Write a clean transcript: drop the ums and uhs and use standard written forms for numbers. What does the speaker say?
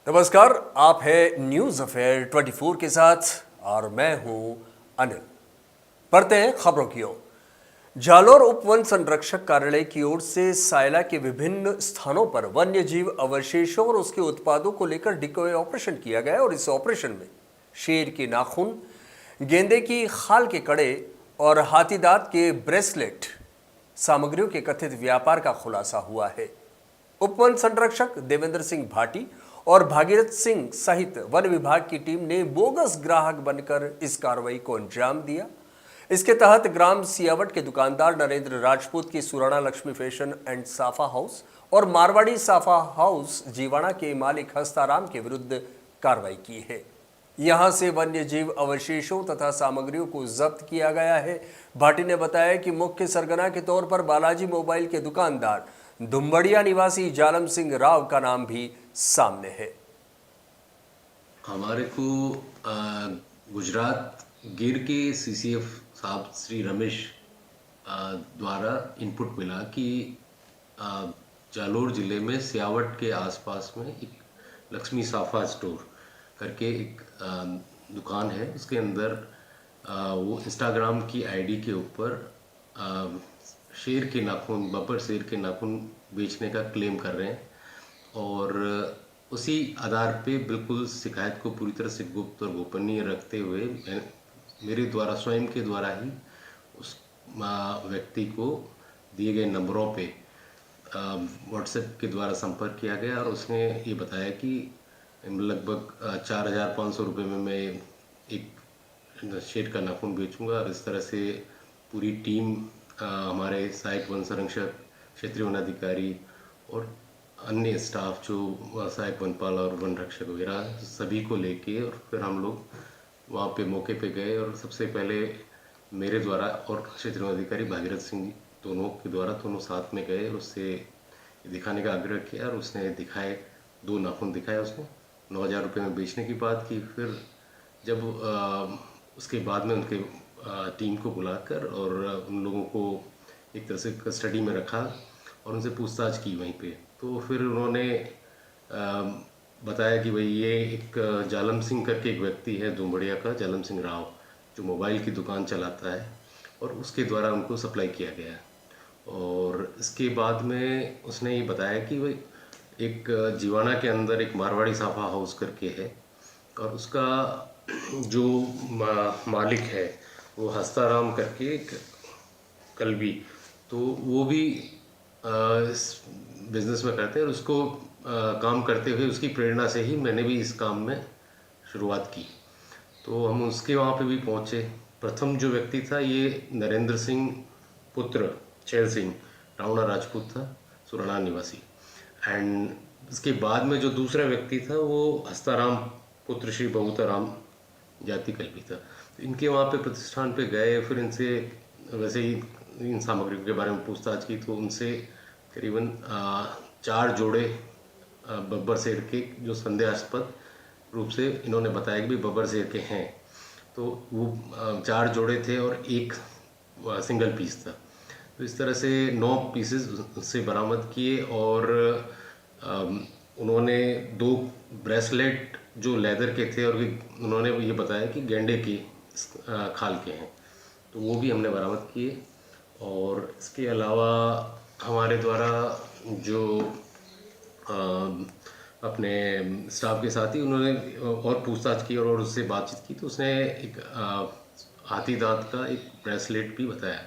नमस्कार, आप है न्यूज अफेयर 24 के साथ और मैं हूं अनिल। पढ़ते हैं खबरों की ओर। जालोर उप वन संरक्षक कार्यालय की ओर से सायला के विभिन्न स्थानों पर वन्य जीव अवशेषों और उसके उत्पादों को लेकर डिकॉय ऑपरेशन किया गया और इस ऑपरेशन में शेर के नाखून, गेंदे की खाल के कड़े और हाथी दांत के ब्रेसलेट सामग्रियों के कथित व्यापार का खुलासा हुआ है। उप वन संरक्षक देवेंद्र सिंह भाटी और भागीरथ सिंह सहित वन विभाग की टीम ने बोगस ग्राहक बनकर इस कार्रवाई को अंजाम दिया। इसके तहत ग्राम सियावट के दुकानदार नरेंद्र राजपूत की सुराणा लक्ष्मी फैशन एंड साफा हाउस और मारवाड़ी साफा हाउस जीवाणा के मालिक हस्ताराम के विरुद्ध कार्रवाई की है। यहां से वन्य जीव अवशेषों तथा सामग्रियों को जब्त किया गया है। भाटी ने बताया कि मुख्य सरगना के तौर पर बालाजी मोबाइल के दुकानदार दुम्बड़िया निवासी जालम सिंह राव का नाम भी सामने है। हमारे को गुजरात गिर के सीसीएफ साहब श्री रमेश द्वारा इनपुट मिला कि जालोर ज़िले में सियावट के आसपास में एक लक्ष्मी साफा स्टोर करके एक दुकान है। उसके अंदर वो इंस्टाग्राम की आईडी के ऊपर शेर के नाखून, बब्बर शेर के नाखून बेचने का क्लेम कर रहे हैं और उसी आधार पे बिल्कुल शिकायत को पूरी तरह से गुप्त और गोपनीय रखते हुए मेरे द्वारा स्वयं के द्वारा ही उस व्यक्ति को दिए गए नंबरों पे व्हाट्सएप के द्वारा संपर्क किया गया और उसने ये बताया कि लगभग 4,500 रुपये में मैं एक शेर का नाखून बेचूंगा। और इस तरह से पूरी टीम हमारे सहायक वन संरक्षक, क्षेत्रीय वन अधिकारी और अन्य स्टाफ जो सहायक वनपाल और वन रक्षक वगैरह सभी को लेके और फिर हम लोग वहाँ पे मौके पे गए और सबसे पहले मेरे द्वारा और क्षेत्रीय वन अधिकारी भागीरथ सिंह दोनों के द्वारा दोनों साथ में गए और उससे दिखाने का आग्रह किया और उसने दिखाए, 2 नाखून दिखाए उसने। 9,000 रुपये में बेचने की बात की। फिर जब उसके बाद में उनके टीम को बुलाकर और उन लोगों को एक तरह से कस्टडी में रखा और उनसे पूछताछ की वहीं पे। तो फिर उन्होंने बताया कि भाई ये एक जालम सिंह करके एक व्यक्ति है दुम्बड़िया का, जालम सिंह राव, जो मोबाइल की दुकान चलाता है और उसके द्वारा उनको सप्लाई किया गया है। और इसके बाद में उसने ये बताया कि भाई एक जीवाणा के अंदर एक मारवाड़ी साफा हाउस करके है और उसका जो मालिक है वो हस्ताराम करके एक कलवी, तो वो भी इस बिज़नेस में करते हैं और उसको काम करते हुए उसकी प्रेरणा से ही मैंने भी इस काम में शुरुआत की। तो हम उसके वहाँ पे भी पहुँचे। प्रथम जो व्यक्ति था ये नरेंद्र सिंह पुत्र चैल सिंह रावणा राजपूत था, सुराणा निवासी। एंड इसके बाद में जो दूसरा व्यक्ति था वो हस्ताराम पुत्र श्री बहुताराम जाति कल्पी था। इनके वहाँ पे प्रतिष्ठान पे गए, फिर इनसे वैसे ही इन सामग्रियों के बारे में पूछताछ की तो उनसे करीबन 4 जोड़े बब्बर शेर के जो संदेहास्पद रूप से इन्होंने बताया कि भी बब्बर शेर के हैं, तो वो 4 जोड़े थे और एक सिंगल पीस था। तो इस तरह से 9 पीसेस उससे बरामद किए और उन्होंने 2 ब्रेसलेट जो लेदर के थे और उन्होंने ये बताया कि गेंडे की खाल के हैं, तो वो भी हमने बरामद किए। और इसके अलावा हमारे द्वारा जो अपने स्टाफ के साथ ही उन्होंने और पूछताछ की और उससे बातचीत की तो उसने एक हाथी दांत का एक ब्रेसलेट भी बताया।